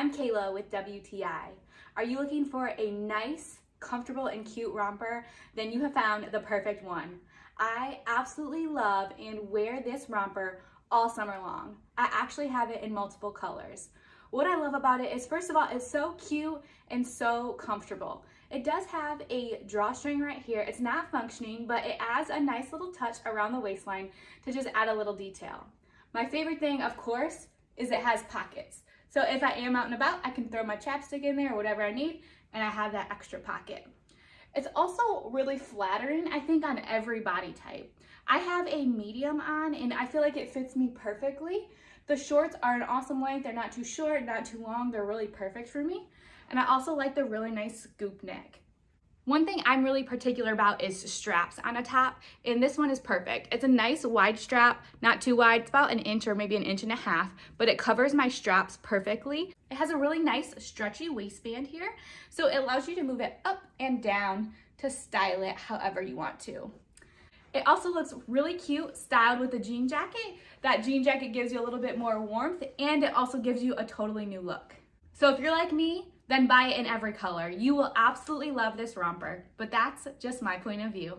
I'm Kayla with WTI. Are you looking for a nice, comfortable, and cute romper? Then you have found the perfect one. I absolutely love and wear this romper all summer long. I actually have it in multiple colors. What I love about it is, first of all, it's so cute and so comfortable. It does have a drawstring right here. It's not functioning, but it adds a nice little touch around the waistline to just add a little detail. My favorite thing, of course, is it has pockets. So if I am out and about, I can throw my chapstick in there or whatever I need, and I have that extra pocket. It's also really flattering, I think, on every body type. I have a medium on, and I feel like it fits me perfectly. The shorts are an awesome length. They're not too short, not too long. They're really perfect for me. And I also like the really nice scoop neck. One thing I'm really particular about is straps on a top, and this one is perfect. It's a nice wide strap, not too wide. It's about an inch or maybe an inch and a half, but it covers my straps perfectly. It has a really nice stretchy waistband here, so it allows you to move it up and down to style it however you want to. It also looks really cute styled with a jean jacket. That jean jacket gives you a little bit more warmth, and it also gives you a totally new look. So if you're like me, then buy it in every color. You will absolutely love this romper, but that's just my point of view.